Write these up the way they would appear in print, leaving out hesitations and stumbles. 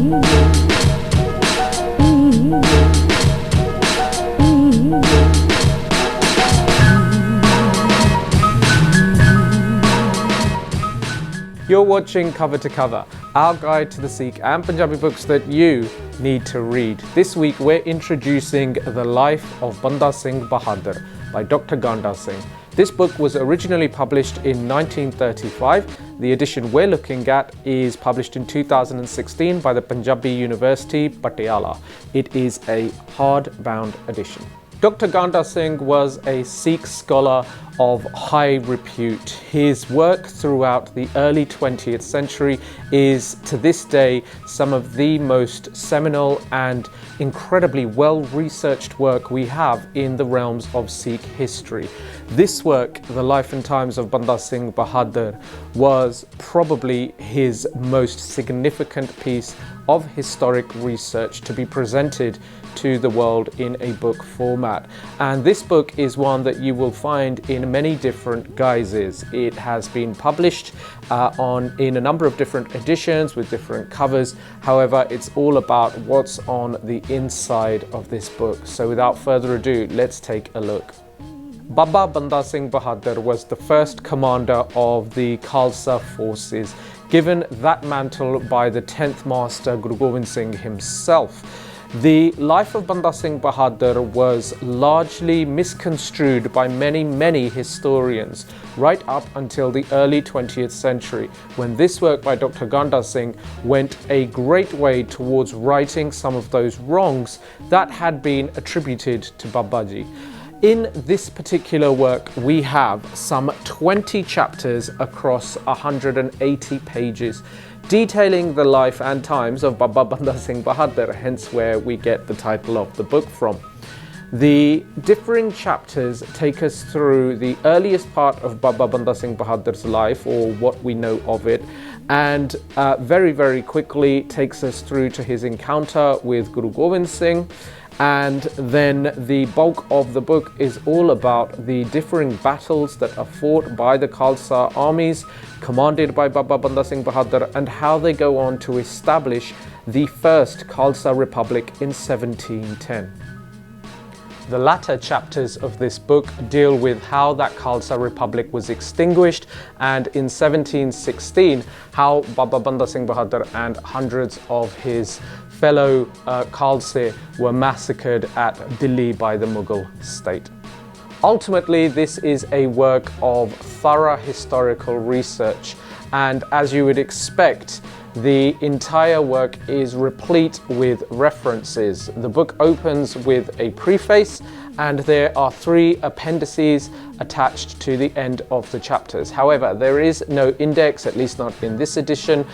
You're watching Cover to Cover, our guide to the Sikh and Punjabi books that you need to read. This week we're introducing The Life of Banda Singh Bahadur by Dr. Ganda Singh. This book was originally published in 1935. The edition we're looking at is published in 2016 by the Punjabi University, Patiala. It is a hardbound edition. Dr. Ganda Singh was a Sikh scholar of high repute. His work throughout the early 20th century is, to this day, some of the most seminal and incredibly well-researched work we have in the realms of Sikh history. This work, The Life and Times of Banda Singh Bahadur, was probably his most significant piece of historic research to be presented to the world in a book format. And this book is one that you will find in many different guises. It has been published in a number of different editions with different covers. However, it's all about what's on the inside of this book. So without further ado, let's take a look. Baba Banda Singh Bahadur was the first commander of the Khalsa forces, given that mantle by the 10th Master Guru Gobind Singh himself. The life of Banda Singh Bahadur was largely misconstrued by many historians right up until the early 20th century, when this work by Dr. Ganda Singh went a great way towards righting some of those wrongs that had been attributed to Babaji. In this particular work, we have some 20 chapters across 180 pages, detailing the life and times of Baba Banda Singh Bahadur, hence where we get the title of the book from. The differing chapters take us through the earliest part of Baba Banda Singh Bahadur's life, or what we know of it, and very quickly takes us through to his encounter with Guru Gobind Singh. And then the bulk of the book is all about the differing battles that are fought by the Khalsa armies commanded by Baba Banda Singh Bahadur, and how they go on to establish the first Khalsa Republic in 1710. The latter chapters of this book deal with how that Khalsa Republic was extinguished, and in 1716 how Baba Banda Singh Bahadur and hundreds of his fellow Khalsa were massacred at Delhi by the Mughal state. Ultimately, this is a work of thorough historical research, and as you would expect, the entire work is replete with references. The book opens with a preface, and there are 3 appendices attached to the end of the chapters. However, there is no index, at least not in this edition.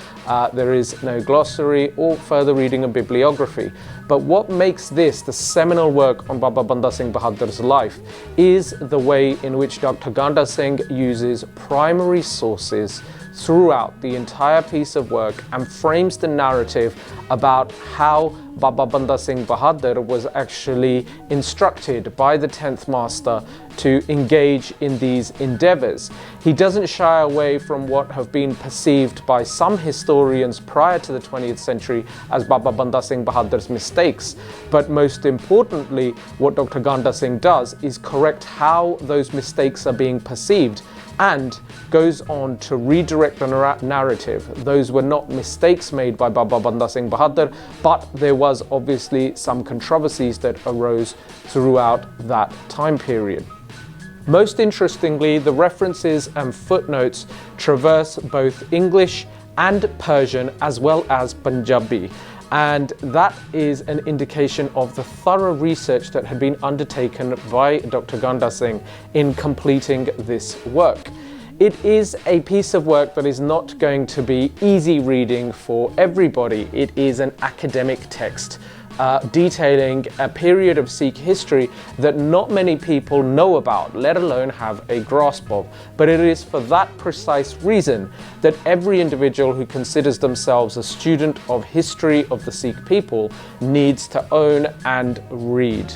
There is no glossary or further reading of bibliography. But what makes this the seminal work on Baba Banda Singh Bahadur's life is the way in which Dr. Ganda Singh uses primary sources throughout the entire piece of work and frames the narrative about how Baba Banda Singh Bahadur was actually instructed by the 10th Master to engage in these endeavors. He doesn't shy away from what have been perceived by some historians prior to the 20th century as Baba Banda Singh Bahadur's mistakes. But most importantly, what Dr. Ganda Singh does is correct how those mistakes are being perceived, and goes on to redirect the narrative. Those were not mistakes made by Baba Banda Singh Bahadur, but there was obviously some controversies that arose throughout that time period. Most interestingly, the references and footnotes traverse both English and Persian as well as Punjabi. And that is an indication of the thorough research that had been undertaken by Dr. Ganda Singh in completing this work. It is a piece of work that is not going to be easy reading for everybody. It is an academic text detailing a period of Sikh history that not many people know about, let alone have a grasp of. But it is for that precise reason that every individual who considers themselves a student of history of the Sikh people needs to own and read.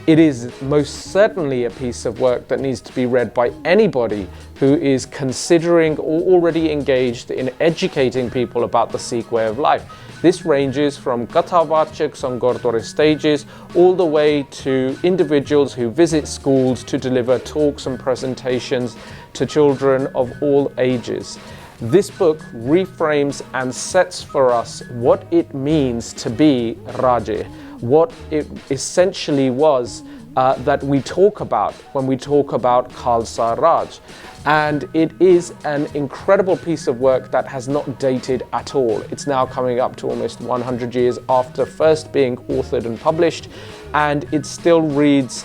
It is most certainly a piece of work that needs to be read by anybody who is considering or already engaged in educating people about the Sikh way of life. This ranges from Kathavachaks on Gurdwara stages all the way to individuals who visit schools to deliver talks and presentations to children of all ages. This book reframes and sets for us what it means to be Raje, what it essentially was that we talk about when we talk about Khalsa Raj. And it is an incredible piece of work that has not dated at all. It's now coming up to almost 100 years after first being authored and published, and it still reads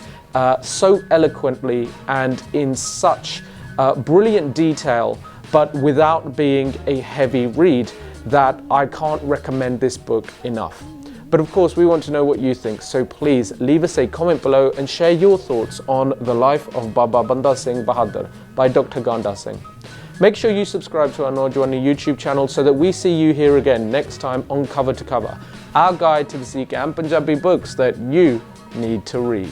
so eloquently and in such brilliant detail, but without being a heavy read, that I can't recommend this book enough. But of course, we want to know what you think, so please leave us a comment below and share your thoughts on the life of Baba Banda Singh Bahadur by Dr. Ganda Singh. Make sure you subscribe to our Naujawani YouTube channel so that we see you here again next time on Cover to Cover, our guide to the Sikh and Punjabi books that you need to read.